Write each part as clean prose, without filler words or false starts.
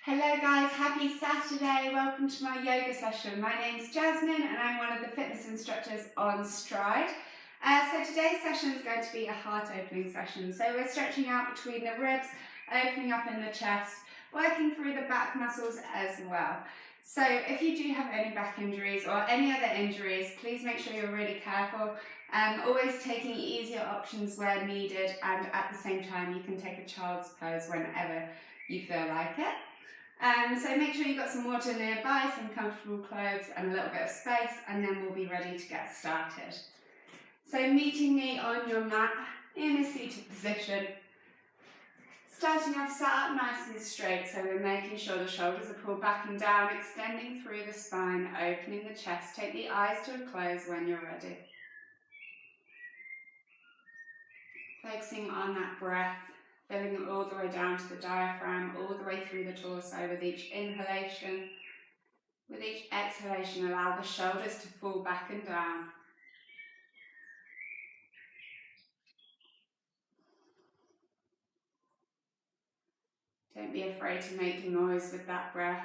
Hello guys, happy Saturday. Welcome to my yoga session. My name's Jasmine and I'm one of the fitness instructors on Stride. So today's session is going to be a heart opening session. So we're stretching out between the ribs, opening up in the chest, working through the back muscles as well. So if you do have any back injuries or any other injuries, please make sure you're really careful. Always taking easier options where needed, and at the same time you can take a child's pose whenever you feel like it. So make sure you've got some water nearby, some comfortable clothes and a little bit of space, and then we'll be ready to get started. So meeting me on your mat in a seated position. Starting off sat up nice and straight, so we're making sure the shoulders are pulled back and down, extending through the spine, opening the chest. Take the eyes to a close when you're ready. Focusing on that breath. Filling it all the way down to the diaphragm, all the way through the torso with each inhalation. With each exhalation, allow the shoulders to fall back and down. Don't be afraid to make noise with that breath.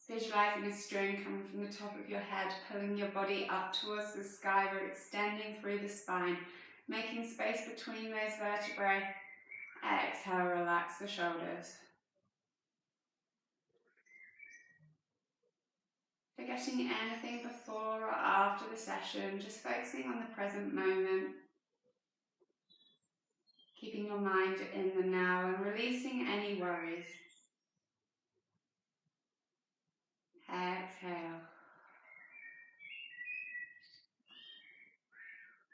Visualizing a string coming from the top of your head, pulling your body up towards the sky. We're extending through the spine, making space between those vertebrae. Exhale, relax the shoulders. Forgetting anything before or after the session, just focusing on the present moment. Keeping your mind in the now and releasing any worries. Exhale.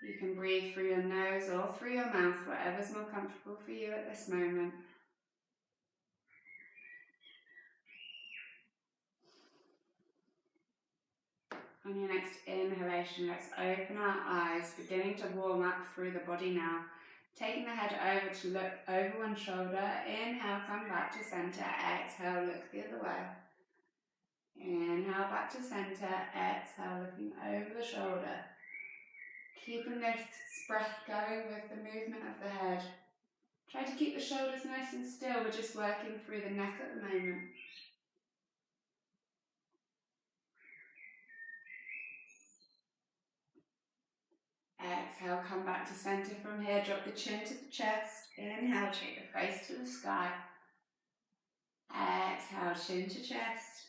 You can breathe through your nose or through your mouth, whatever's more comfortable for you at this moment. On your next inhalation, let's open our eyes, beginning to warm up through the body now. Taking the head over to look over one shoulder. Inhale, come back to center. Exhale, look the other way. Inhale, back to center. Exhale, looking over the shoulder. Keeping this breath going with the movement of the head. Try to keep the shoulders nice and still. We're just working through the neck at the moment. Exhale, come back to center from here. Drop the chin to the chest. Inhale, take the face to the sky. Exhale, chin to chest.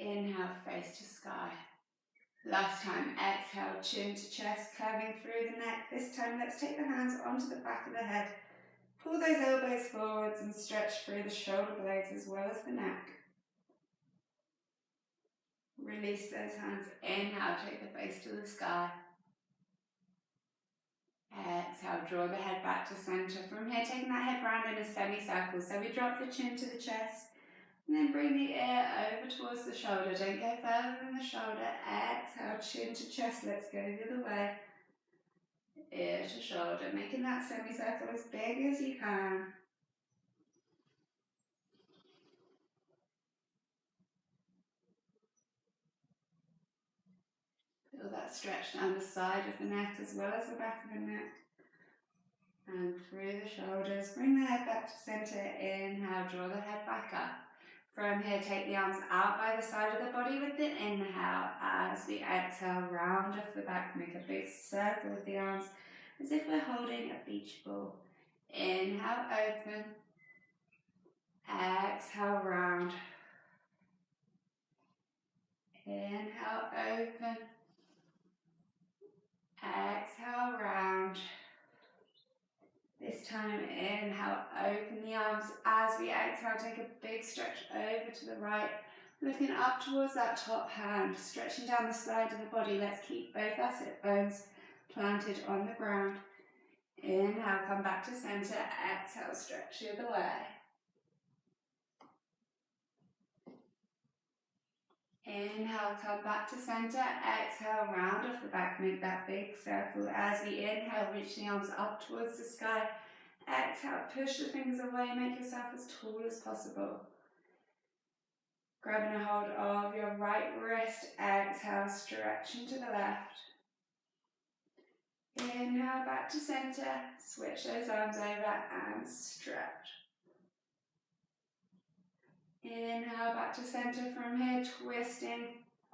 Inhale, face to sky. Last time, exhale, chin to chest, curving through the neck. This time, let's take the hands onto the back of the head. Pull those elbows forwards and stretch through the shoulder blades as well as the neck. Release those hands. Inhale, take the face to the sky. Exhale, draw the head back to center. From here, taking that head round in a semicircle. So we drop the chin to the chest. And then bring the ear over towards the shoulder. Don't go further than the shoulder. Exhale, chin to chest. Let's go the other way. Ear to shoulder. Making that semicircle as big as you can. Feel that stretch down the side of the neck as well as the back of the neck. And through the shoulders. Bring the head back to center. Inhale, draw the head back up. From here, take the arms out by the side of the body with the inhale. As we exhale, round off the back, make a big circle with the arms as if we're holding a beach ball. Inhale, open. Exhale, round. Inhale, open. Exhale, round. This time, inhale, open the arms. As we exhale, take a big stretch over to the right, looking up towards that top hand, stretching down the side of the body. Let's keep both our sit bones planted on the ground. Inhale, come back to center. Exhale, stretch the other way. Inhale, come back to center. Exhale, round off the back, make that big circle. As we inhale, reach the arms up towards the sky. Exhale, push the fingers away, make yourself as tall as possible. Grabbing a hold of your right wrist. Exhale, stretching to the left. Inhale back to center, switch those arms over and stretch. Inhale back to center from here, twisting.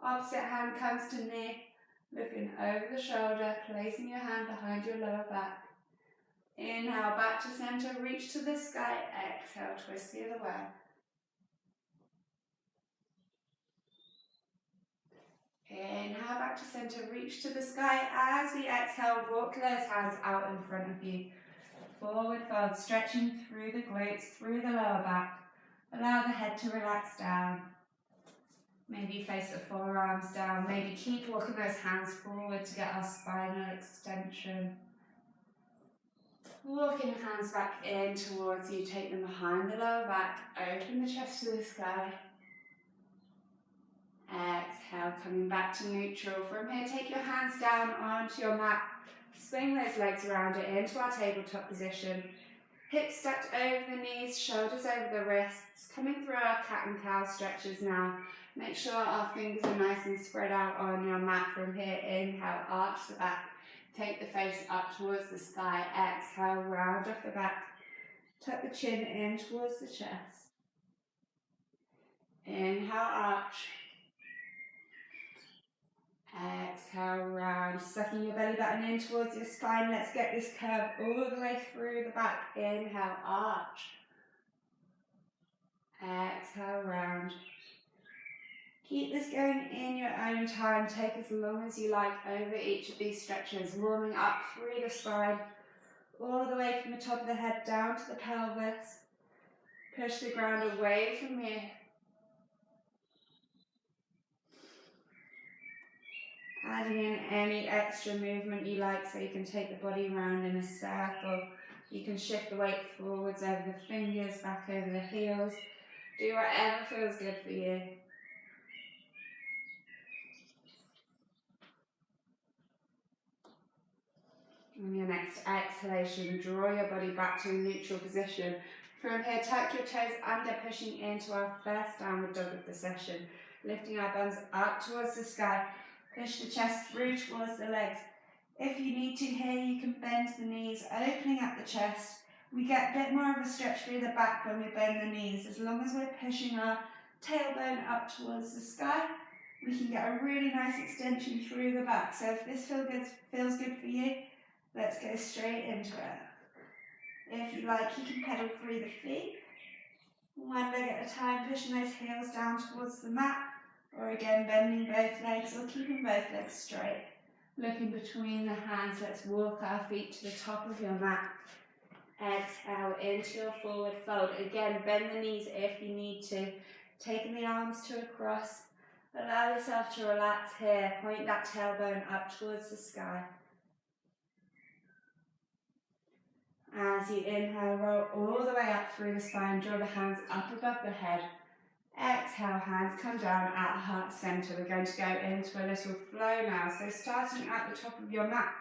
Opposite hand comes to knee, looking over the shoulder, placing your hand behind your lower back. Inhale back to center, reach to the sky, exhale, twist the other way. Inhale back to center, reach to the sky. As we exhale, walk those hands out in front of you. Forward fold, stretching through the glutes, through the lower back. Allow the head to relax down. Maybe place the forearms down. Maybe keep walking those hands forward to get our spinal extension. Walking the hands back in towards you, take them behind the lower back, open the chest to the sky. Exhale, coming back to neutral. From here, take your hands down onto your mat. Swing those legs around it into our tabletop position. Hips stacked over the knees, shoulders over the wrists. Coming through our cat and cow stretches now. Make sure our fingers are nice and spread out on your mat. From here, inhale, arch the back. Take the face up towards the sky. Exhale, round off the back. Tuck the chin in towards the chest. Inhale, arch. Exhale, round. Sucking your belly button in towards your spine. Let's get this curve all the way through the back. Inhale, arch. Exhale, round. Keep this going in your own time. Take as long as you like over each of these stretches. Warming up through the spine, all the way from the top of the head down to the pelvis. Push the ground away from you. Adding in any extra movement you like, so you can take the body round in a circle. You can shift the weight forwards over the fingers, back over the heels. Do whatever feels good for you. On your next exhalation, draw your body back to a neutral position. From here, tuck your toes under, pushing into our first downward dog of the session. Lifting our bums up towards the sky. Push the chest through towards the legs. If you need to here, you can bend the knees, opening up the chest. We get a bit more of a stretch through the back when we bend the knees. As long as we're pushing our tailbone up towards the sky, we can get a really nice extension through the back. So if this feels good for you, let's go straight into it. If you like, you can pedal through the feet. One leg at a time, pushing those heels down towards the mat. Or again, bending both legs or keeping both legs straight. Looking between the hands, let's walk our feet to the top of your mat. Exhale into your forward fold. Again, bend the knees if you need to. Taking the arms to a cross. Allow yourself to relax here. Point that tailbone up towards the sky. As you inhale, roll all the way up through the spine. Draw the hands up above the head. Exhale, hands come down at heart center. We're going to go into a little flow now. So starting at the top of your mat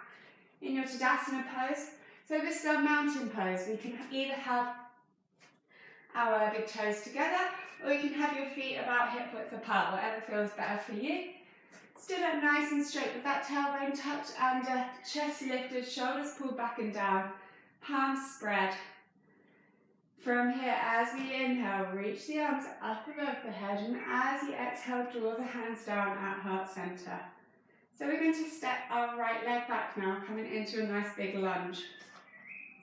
in your Tadasana pose. So this is our mountain pose. We can either have our big toes together, or you can have your feet about hip width apart, whatever feels better for you. Stood up nice and straight with that tailbone tucked under, chest lifted, shoulders pulled back and down, palms spread. From here, as we inhale, reach the arms up above the head, and as you exhale, draw the hands down at heart center. So we're going to step our right leg back now, coming into a nice big lunge.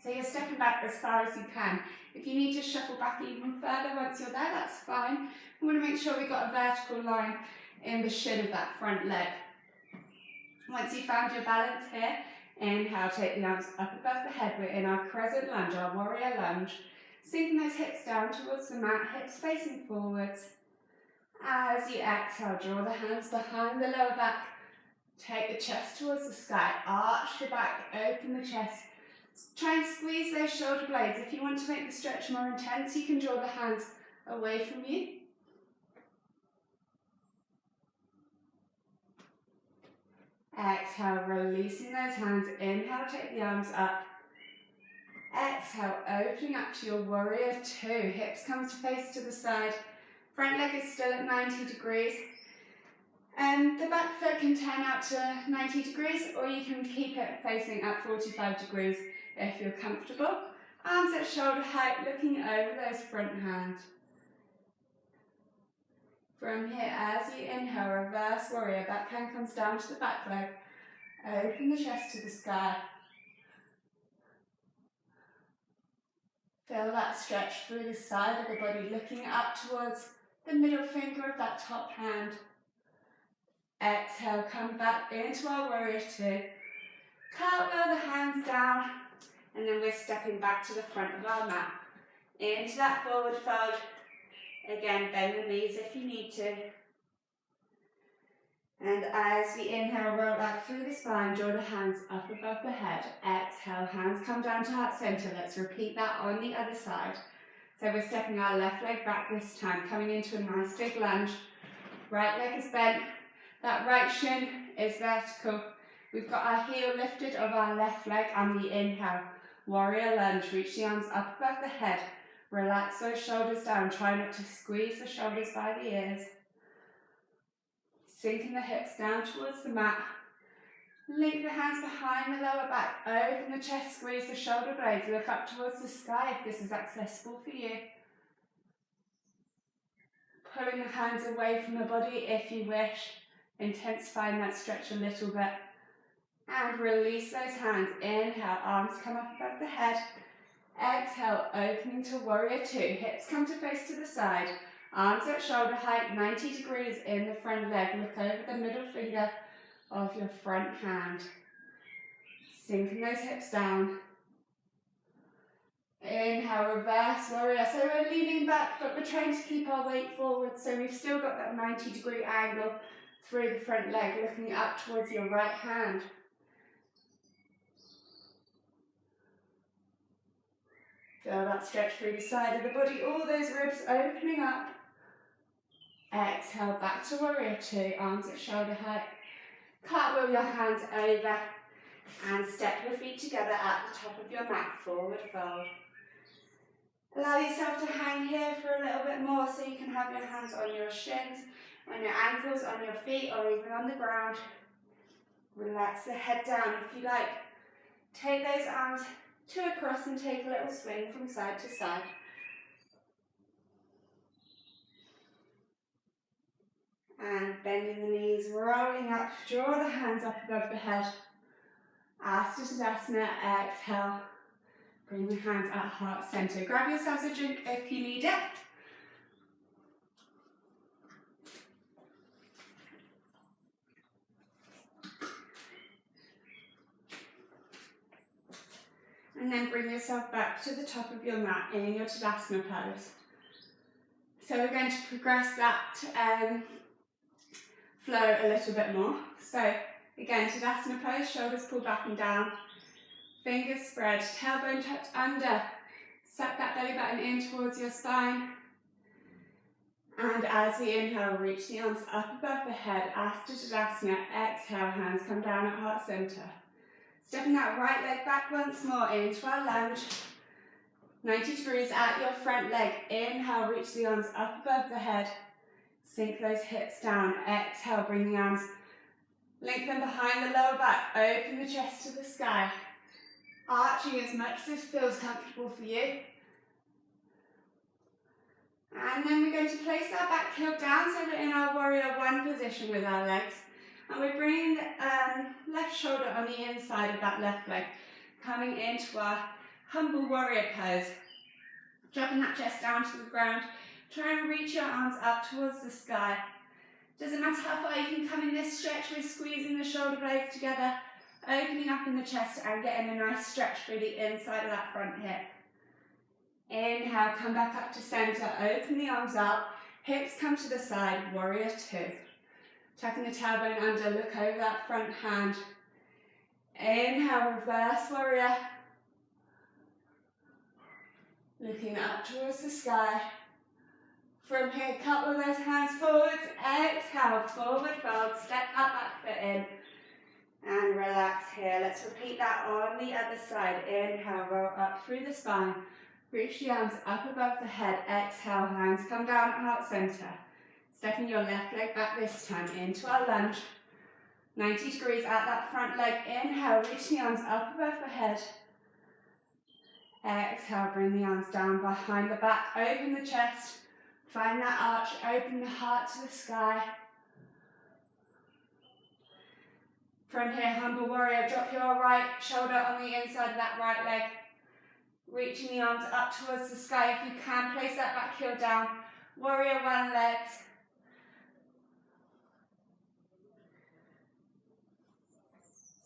So you're stepping back as far as you can. If you need to shuffle back even further once you're there, that's fine. We want to make sure we've got a vertical line in the shin of that front leg. Once you've found your balance here, inhale, take the arms up above the head. We're in our crescent lunge, our warrior lunge. Sinking those hips down towards the mat, hips facing forwards. As you exhale, draw the hands behind the lower back. Take the chest towards the sky, arch the back, open the chest. Try and squeeze those shoulder blades. If you want to make the stretch more intense, you can draw the hands away from you. Exhale, releasing those hands. Inhale, take the arms up. Exhale, opening up to your warrior two. Hips come to face to the side. Front leg is still at 90 degrees. The back foot can turn out to 90 degrees, or you can keep it facing at 45 degrees if you're comfortable. Arms at shoulder height, looking over those front hands. From here, as you inhale, reverse warrior, back hand comes down to the back leg. Open the chest to the sky. Feel that stretch through the side of the body, looking up towards the middle finger of that top hand. Exhale, come back into our warrior two. Cartwheel the hands down, and then we're stepping back to the front of our mat. Into that forward fold. Again, bend the knees if you need to. And as we inhale, roll back through the spine, draw the hands up above the head. Exhale, hands come down to heart center. Let's repeat that on the other side. So we're stepping our left leg back this time, coming into a nice big lunge. Right leg is bent. That right shin is vertical. We've got our heel lifted of our left leg on the inhale. Warrior lunge, reach the arms up above the head. Relax those shoulders down. Try not to squeeze the shoulders by the ears. Sinking the hips down towards the mat. Link the hands behind the lower back. Open the chest, squeeze the shoulder blades. Look up towards the sky if this is accessible for you. Pulling the hands away from the body if you wish. Intensifying that stretch a little bit. And release those hands. Inhale, arms come up above the head. Exhale, opening to warrior two. Hips come to face to the side. Arms at shoulder height, 90 degrees in the front leg. Look over the middle finger of your front hand. Sinking those hips down. Inhale, reverse warrior. So we're leaning back, but we're trying to keep our weight forward. So we've still got that 90-degree angle through the front leg, looking up towards your right hand. Feel that stretch through the side of the body, all those ribs opening up. Exhale, back to warrior two, arms at shoulder height. Cartwheel your hands over and step your feet together at the top of your mat, forward fold. Allow yourself to hang here for a little bit more so you can have your hands on your shins, on your ankles, on your feet, or even on the ground. Relax the head down if you like. Take those arms to a cross and take a little swing from side to side. And bending the knees, rolling up, draw the hands up above the head. Ashtadasana, exhale. Bring the hands at heart center. Grab yourselves a drink if you need it. And then bring yourself back to the top of your mat in your Tadasana pose. So we're going to progress that flow a little bit more. So again, Tadasana pose, shoulders pulled back and down, fingers spread, tailbone tucked under. Suck that belly button in towards your spine. And as we inhale, reach the arms up above the head, Ashtadasana. Exhale, hands come down at heart center. Stepping that right leg back once more into our lunge. 90 degrees at your front leg. Inhale, reach the arms up above the head. Sink those hips down. Exhale, bring the arms, link them behind the lower back. Open the chest to the sky. Arching as much as this feels comfortable for you. And then we're going to place our back heel down so we're in our warrior one position with our legs. And we're bringing the left shoulder on the inside of that left leg, coming into our humble warrior pose. Dropping that chest down to the ground. Try and reach your arms up towards the sky. Doesn't matter how far you can come in this stretch, we're squeezing the shoulder blades together, opening up in the chest and getting a nice stretch through the inside of that front hip. Inhale, come back up to center, open the arms up, hips come to the side, warrior two. Tucking the tailbone under, look over that front hand. Inhale, reverse warrior. Looking up towards the sky. From here, cartwheel those hands forwards. Exhale, forward fold, step that back foot in. And relax here. Let's repeat that on the other side. Inhale, roll up through the spine. Reach the arms up above the head. Exhale, hands come down at heart center. Stepping your left leg back this time into our lunge. 90 degrees at that front leg. Inhale, reach the arms up above the head. Exhale, bring the arms down behind the back. Open the chest. Find that arch. Open the heart to the sky. From here, humble warrior. Drop your right shoulder on the inside of that right leg. Reaching the arms up towards the sky. If you can, place that back heel down. Warrior one legs.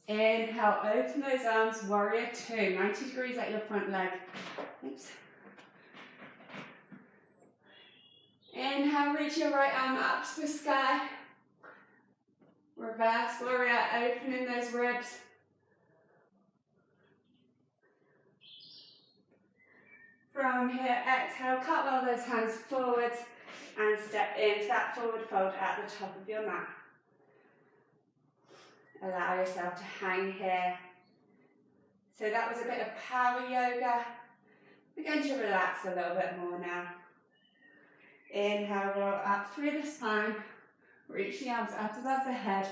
Inhale, open those arms, warrior two, 90 degrees at your front leg. Oops. Inhale, reach your right arm up to the sky. Reverse warrior, opening those ribs. From here, exhale, cartwheel those hands forwards and step into that forward fold at the top of your mat. Allow yourself to hang here. So that was a bit of power yoga. We're going to relax a little bit more now. Inhale, roll up through the spine. Reach the arms up above the head.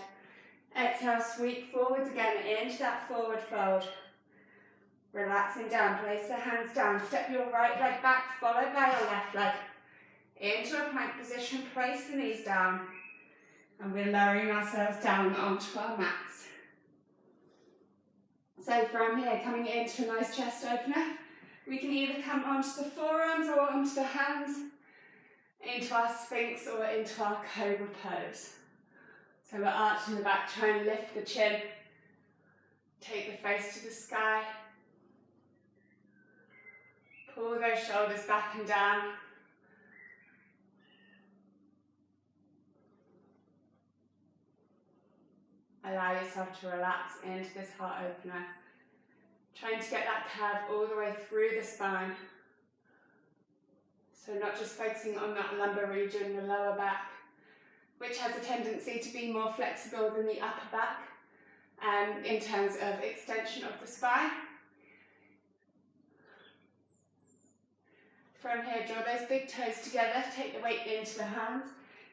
Exhale, sweep forwards again into that forward fold. Relaxing down, place the hands down. Step your right leg back, followed by your left leg. Into a plank position, place the knees down. And we're lowering ourselves down onto our mats. So from here, coming into a nice chest opener, we can either come onto the forearms or onto the hands, into our Sphinx or into our Cobra pose. So we're arching the back, try and lift the chin, take the face to the sky, pull those shoulders back and down. Allow yourself to relax into this heart opener. Trying to get that curve all the way through the spine. So not just focusing on that lumbar region, the lower back, which has a tendency to be more flexible than the upper back in terms of extension of the spine. From here, draw those big toes together, take the weight into the hands,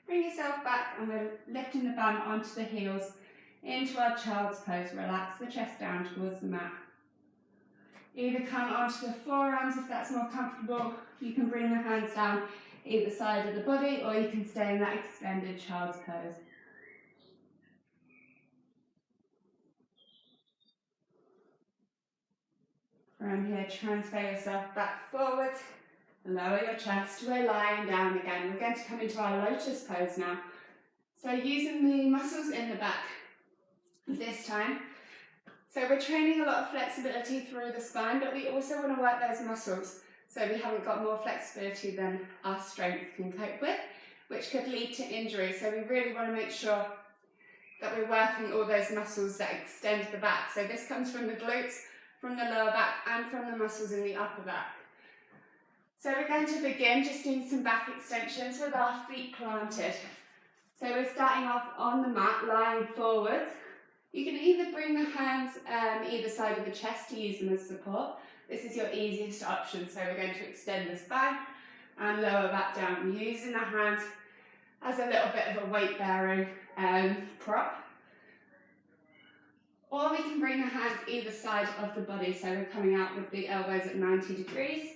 bring yourself back, and we're lifting the bum onto the heels. Into our child's pose, relax the chest down towards the mat. Either come onto the forearms if that's more comfortable. You can bring the hands down either side of the body, or you can stay in that extended child's pose. From here, transfer yourself back forwards. Lower your chest. We're lying down again. We're going to come into our lotus pose now. So using the muscles in the back this time. So we're training a lot of flexibility through the spine, but we also want to work those muscles so we haven't got more flexibility than our strength can cope with, which could lead to injury. So we really want to make sure that we're working all those muscles that extend the back. So this comes from the glutes, from the lower back, and from the muscles in the upper back. So we're going to begin just doing some back extensions with our feet planted. So we're starting off on the mat, lying forwards. You can either bring the hands either side of the chest to use them as support. This is your easiest option. So we're going to extend the spine and lower back down, using the hands as a little bit of a weight-bearing prop. Or we can bring the hands either side of the body. So we're coming out with the elbows at 90 degrees,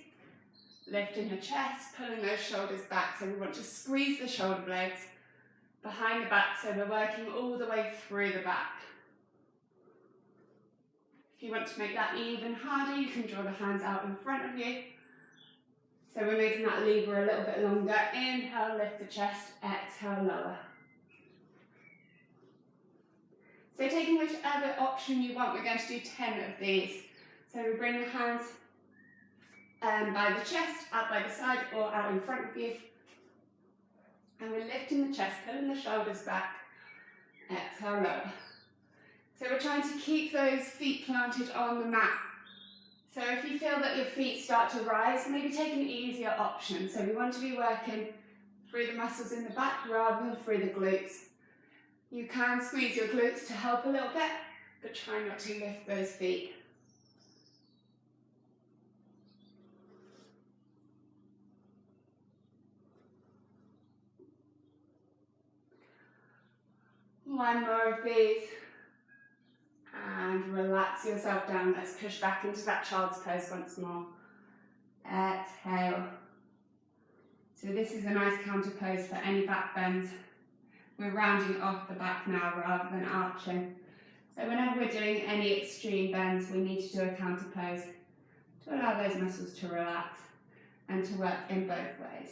lifting the chest, pulling those shoulders back. So we want to squeeze the shoulder blades behind the back, so we're working all the way through the back. If you want to make that even harder, you can draw the hands out in front of you. So we're making that lever a little bit longer. Inhale, lift the chest, exhale, lower. So taking whichever option you want, we're going to do 10 of these. So we bring the hands by the chest, out by the side or out in front of you. And we're lifting the chest, pulling the shoulders back, exhale, lower. So we're trying to keep those feet planted on the mat. So if you feel that your feet start to rise, maybe take an easier option. So we want to be working through the muscles in the back rather than through the glutes. You can squeeze your glutes to help a little bit, but try not to lift those feet. One more of these. And relax yourself down. Let's push back into that child's pose once more. Exhale. So this is a nice counter pose for any back bends. We're rounding off the back now rather than arching. So whenever we're doing any extreme bends, we need to do a counter pose to allow those muscles to relax and to work in both ways.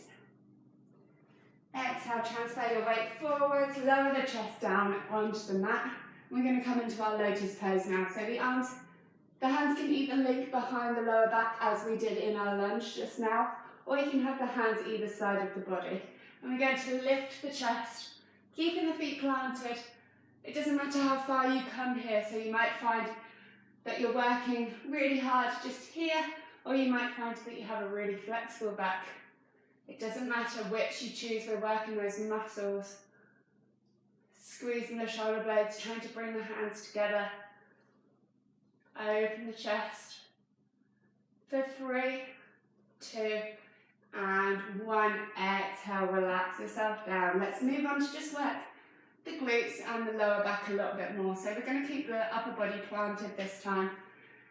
Exhale, transfer your weight forwards, lower the chest down onto the mat. We're going to come into our lotus pose now. So the hands can either link behind the lower back as we did in our lunge just now, or you can have the hands either side of the body. And we're going to lift the chest, keeping the feet planted. It doesn't matter how far you come here, so you might find that you're working really hard just here, or you might find that you have a really flexible back. It doesn't matter which you choose, we're working those muscles. Squeezing the shoulder blades, trying to bring the hands together. Open the chest. For 3, 2, and 1. Exhale, relax yourself down. Let's move on to just work the glutes and the lower back a little bit more. So we're going to keep the upper body planted this time.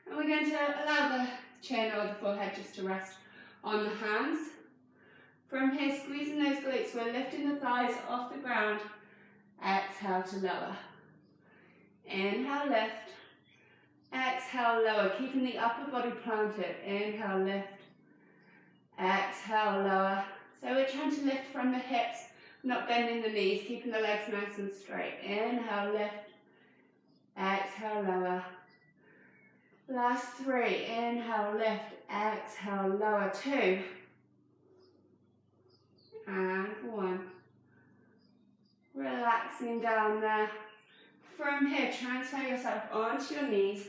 And we're going to allow the chin or the forehead just to rest on the hands. From here, squeezing those glutes, we're lifting the thighs off the ground. Exhale to lower. Inhale, lift. Exhale, lower, keeping the upper body planted. Inhale, lift. Exhale, lower. So we're trying to lift from the hips, not bending the knees, keeping the legs nice and straight. Inhale, lift. Exhale, lower. Last 3. Inhale, lift. Exhale, lower. 2. And 1. Relaxing down there. From here, transfer yourself onto your knees.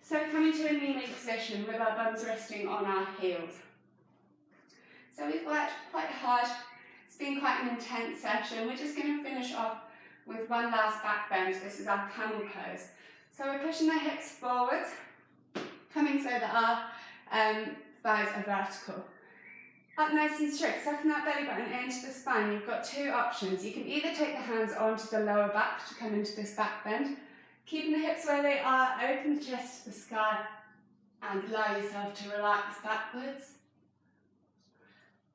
So coming to a kneeling position with our bums resting on our heels. So we've worked quite hard. It's been quite an intense session. We're just going to finish off with one last back bend. This is our camel pose. So we're pushing the hips forwards, coming so that our thighs are vertical. Up nice and straight, sucking that belly button into the spine. You've got 2 options. You can either take the hands onto the lower back to come into this back bend, keeping the hips where they are, open the chest to the sky, and allow yourself to relax backwards.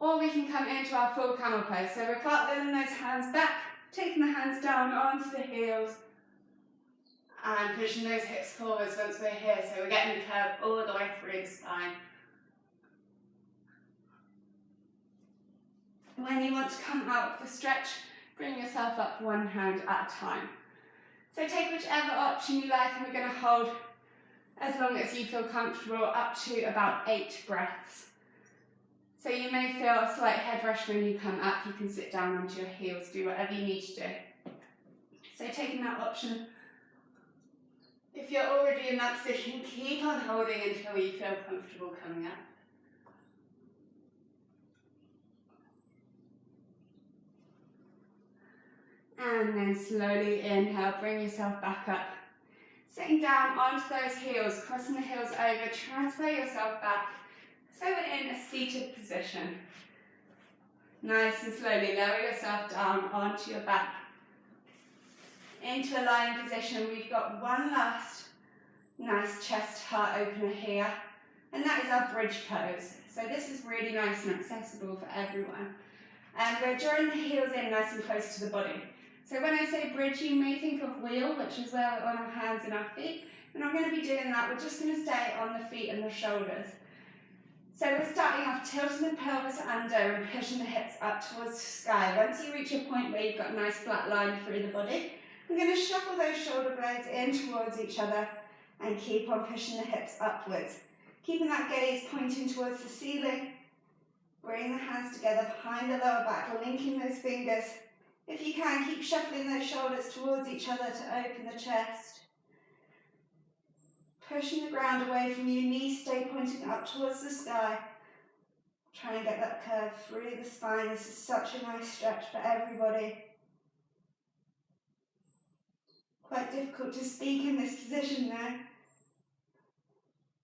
Or we can come into our full camel pose. So we're cartwheeling those hands back, taking the hands down onto the heels, and pushing those hips forwards once we're here. So we're getting the curve all the way through the spine. When you want to come out of the stretch, bring yourself up one hand at a time. So take whichever option you like, and we're going to hold as long as you feel comfortable, up to about 8 breaths. So you may feel a slight head rush when you come up. You can sit down onto your heels, do whatever you need to do. So taking that option, if you're already in that position, keep on holding until you feel comfortable coming up. And then slowly inhale, bring yourself back up. Sitting down onto those heels, crossing the heels over, transfer yourself back. So we're in a seated position. Nice and slowly lower yourself down onto your back. Into a lying position, we've got one last nice chest heart opener here. And that is our bridge pose. So this is really nice and accessible for everyone. And we're drawing the heels in nice and close to the body. So when I say bridge, you may think of wheel, which is where we're on our hands and our feet. And I'm going to be doing that. We're just going to stay on the feet and the shoulders. So we're starting off tilting the pelvis under and pushing the hips up towards the sky. Once you reach a point where you've got a nice flat line through the body, we're going to shuffle those shoulder blades in towards each other and keep on pushing the hips upwards. Keeping that gaze pointing towards the ceiling. Bring the hands together behind the lower back, linking those fingers. If you can, keep shuffling those shoulders towards each other to open the chest. Pushing the ground away from you, knees stay pointing up towards the sky. Try and get that curve through the spine. This is such a nice stretch for everybody. Quite difficult to speak in this position there.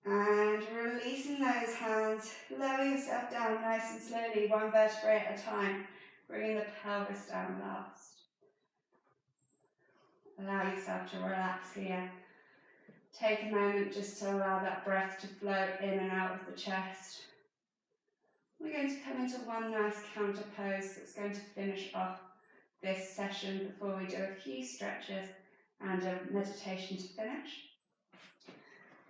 And releasing those hands, lower yourself down nice and slowly, one vertebrae at a time, bringing the pelvis down last. Allow yourself to relax here. Take a moment just to allow that breath to flow in and out of the chest. We're going to come into one nice counter pose that's going to finish off this session before we do a few stretches and a meditation to finish.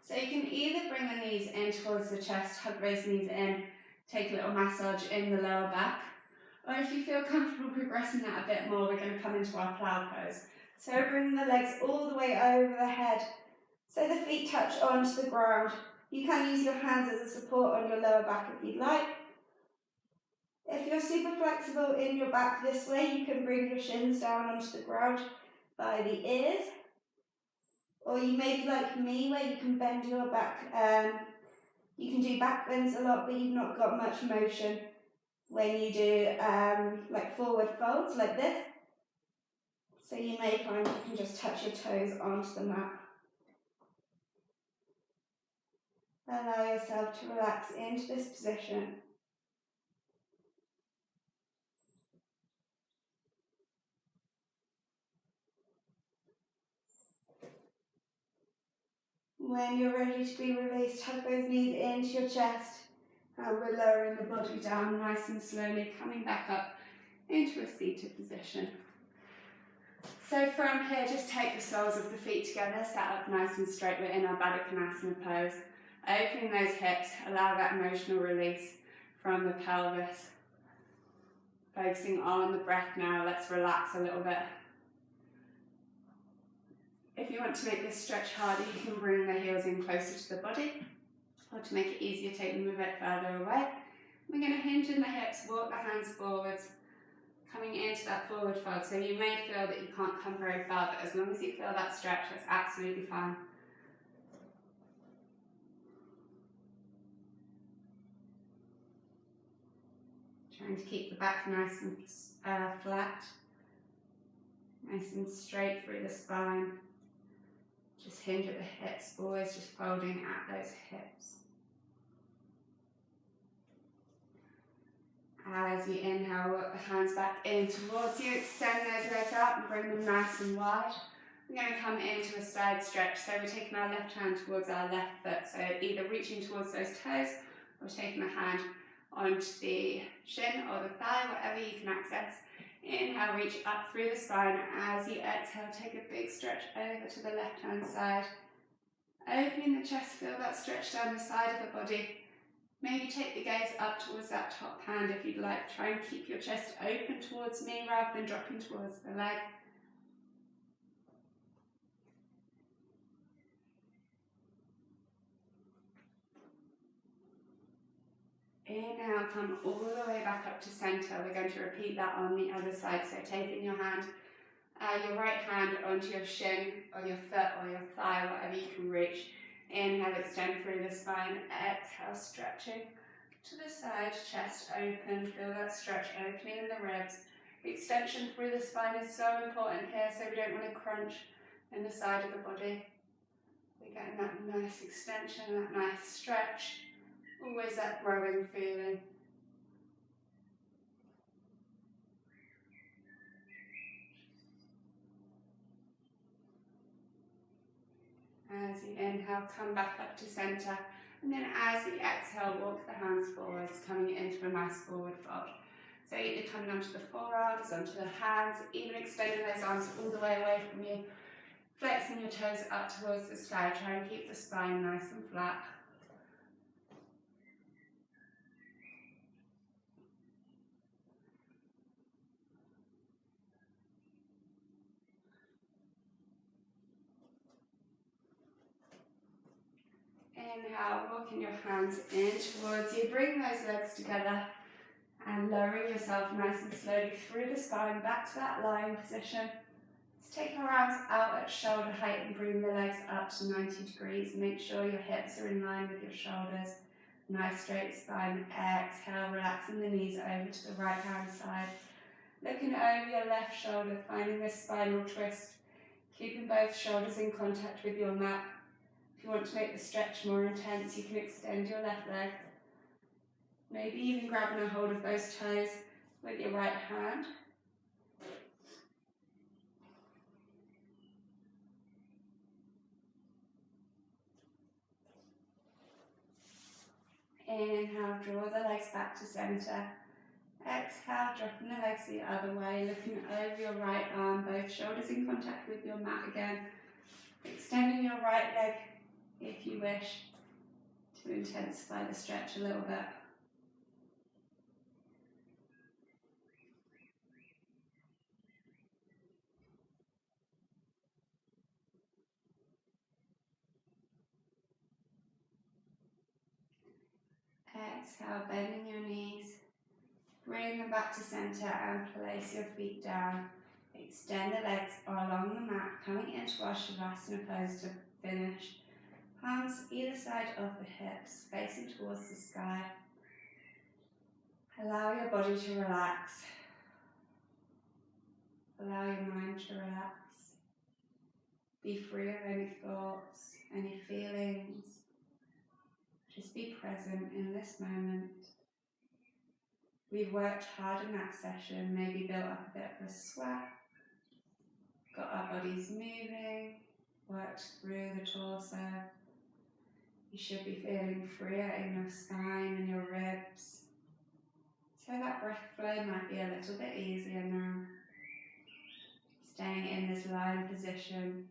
So you can either bring the knees in towards the chest, hug those knees in, take a little massage in the lower back, or if you feel comfortable progressing that a bit more, we're going to come into our plough pose. So bring the legs all the way over the head, so the feet touch onto the ground. You can use your hands as a support on your lower back if you'd like. If you're super flexible in your back this way, you can bring your shins down onto the ground by the ears. Or you may be like me, where you can bend your back. You can do back bends a lot, but you've not got much motion when you do like forward folds like this. So you may find you can just touch your toes onto the mat. Allow yourself to relax into this position. When you're ready to be released, hug those knees into your chest, and we're lowering the body down nice and slowly, coming back up into a seated position. So from here, just take the soles of the feet together, set up nice and straight. We're in our Baddha Konasana pose. Opening those hips, allow that emotional release from the pelvis. Focusing on the breath now, let's relax a little bit. If you want to make this stretch harder, you can bring the heels in closer to the body, or to make it easier, take them a bit further away. We're going to hinge in the hips, walk the hands forwards, coming into that forward fold. So you may feel that you can't come very far, but as long as you feel that stretch, that's absolutely fine. Trying to keep the back nice and flat, nice and straight through the spine. Just hinge at the hips, always just folding at those hips. As you inhale, work the hands back in towards you, extend those legs out and bring them nice and wide. We're going to come into a side stretch, so we're taking our left hand towards our left foot, so either reaching towards those toes or taking the hand onto the shin or the thigh, whatever you can access. Inhale, reach up through the spine. As you exhale, take a big stretch over to the left hand side. Opening the chest, feel that stretch down the side of the body. Maybe take the gaze up towards that top hand if you'd like. Try and keep your chest open towards me rather than dropping towards the leg. Inhale, come all the way back up to centre. We're going to repeat that on the other side. So taking your hand, your right hand onto your shin or your foot or your thigh, whatever you can reach. Inhale, extend through the spine. Exhale, stretching to the side, chest open. Feel that stretch opening in the ribs. The extension through the spine is so important here, so we don't want to crunch in the side of the body. We're getting that nice extension, that nice stretch. Always that growing feeling. As you inhale, come back up to centre. And then as you exhale, walk the hands forwards, coming into a nice forward fold. So either coming onto the forearms, onto the hands, even extending those arms all the way away from you. Flexing your toes up towards the sky. Try and keep the spine nice and flat. Inhale, walking your hands in towards you. Bring those legs together and lowering yourself nice and slowly through the spine back to that lying position. Let's take our arms out at shoulder height and bring the legs up to 90 degrees. Make sure your hips are in line with your shoulders. Nice straight spine. Exhale, relaxing the knees over to the right hand side. Looking over your left shoulder, finding this spinal twist. Keeping both shoulders in contact with your mat. If you want to make the stretch more intense, you can extend your left leg. Maybe even grabbing a hold of those toes with your right hand. Inhale, draw the legs back to center. Exhale, dropping the legs the other way, looking over your right arm, both shoulders in contact with your mat again. Extending your right leg if you wish to intensify the stretch a little bit. Exhale, bending your knees. Bring them back to center and place your feet down. Extend the legs along the mat, coming into our Shavasana pose to finish. Palms either side of the hips, facing towards the sky. Allow your body to relax. Allow your mind to relax. Be free of any thoughts, any feelings. Just be present in this moment. We've worked hard in that session, maybe built up a bit of a sweat, got our bodies moving, worked through the torso. You should be feeling freer in your spine and your ribs. So that breath flow might be a little bit easier now. Staying in this lying position.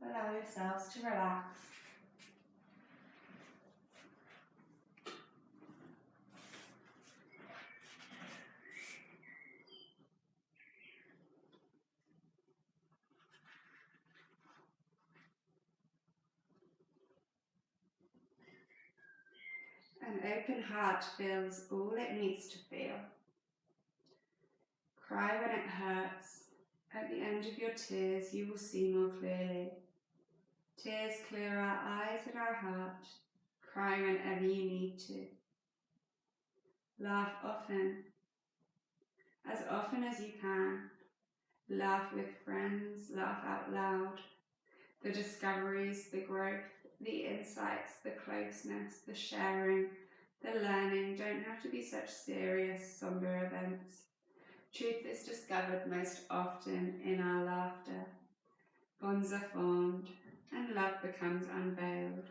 Allow yourselves to relax. An open heart feels all it needs to feel. Cry when it hurts. At the end of your tears, you will see more clearly. Tears clear our eyes and our heart. Cry whenever you need to. Laugh often as you can. Laugh with friends, laugh out loud. The discoveries, the growth, the insights, the closeness, the sharing, the learning don't have to be such serious, somber events. Truth is discovered most often in our laughter. Bonds are formed and love becomes unveiled.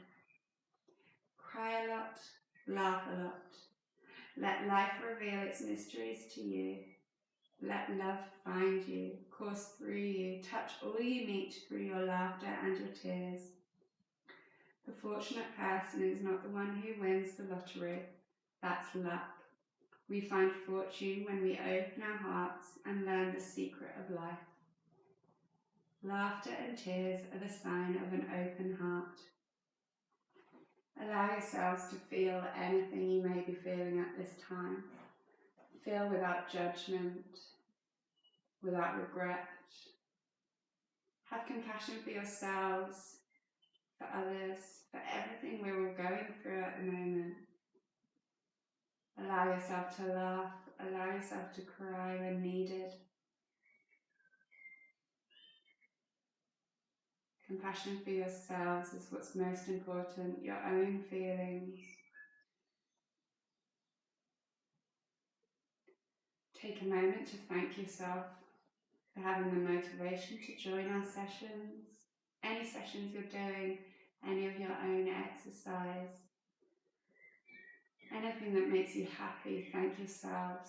Cry a lot, laugh a lot. Let life reveal its mysteries to you. Let love find you, course through you, touch all you meet through your laughter and your tears. The fortunate person is not the one who wins the lottery. That's luck. We find fortune when we open our hearts and learn the secret of life. Laughter and tears are the sign of an open heart. Allow yourselves to feel anything you may be feeling at this time. Feel without judgment, without regret. Have compassion for yourselves, for others, for everything we're all going through at the moment. Allow yourself to laugh, allow yourself to cry when needed. Compassion for yourselves is what's most important, your own feelings. Take a moment to thank yourself for having the motivation to join our sessions, any sessions you're doing, any of your own exercise, anything that makes you happy, thank yourselves.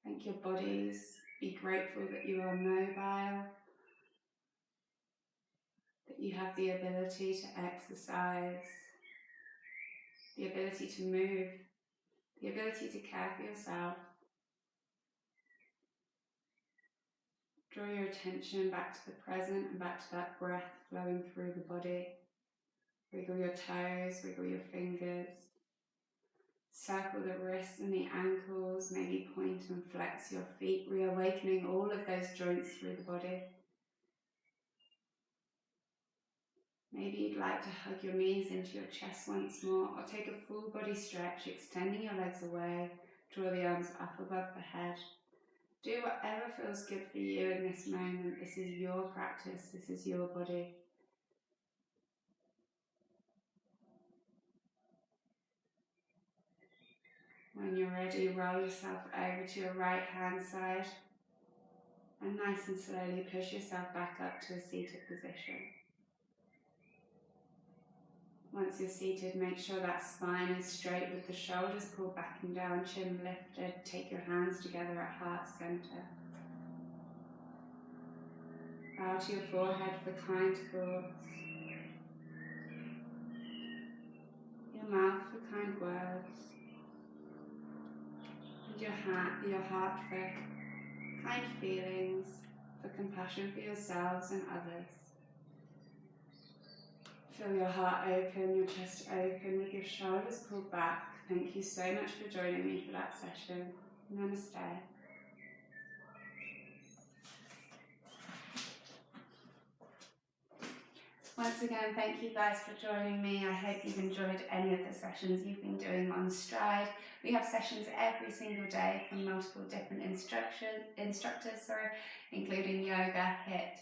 Thank your bodies. Be grateful that you are mobile, that you have the ability to exercise, the ability to move, the ability to care for yourself. Draw your attention back to the present and back to that breath flowing through the body. Wiggle your toes, wiggle your fingers. Circle the wrists and the ankles, maybe point and flex your feet, reawakening all of those joints through the body. Maybe you'd like to hug your knees into your chest once more, or take a full body stretch, extending your legs away, draw the arms up above the head. Do whatever feels good for you in this moment. This is your practice, this is your body. When you're ready, roll yourself over to your right hand side and nice and slowly push yourself back up to a seated position. Once you're seated, make sure that spine is straight with the shoulders pulled back and down, chin lifted. Take your hands together at heart center. Bow to your forehead for kind thoughts. Your mouth for kind words. And your heart for kind feelings, for compassion for yourselves and others. Feel your heart open, your chest open with your shoulders pulled back. Thank you so much for joining me for that session. Namaste. Once again, thank you guys for joining me. I hope you've enjoyed any of the sessions you've been doing on Stride. We have sessions every single day from multiple different instructors, including yoga, HIIT,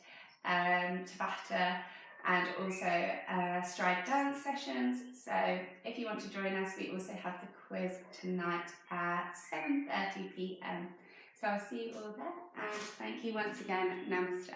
Tabata, and also Stride dance sessions. So if you want to join us, we also have the quiz tonight at 7:30 p.m. So I'll see you all there, and thank you once again. Namaste.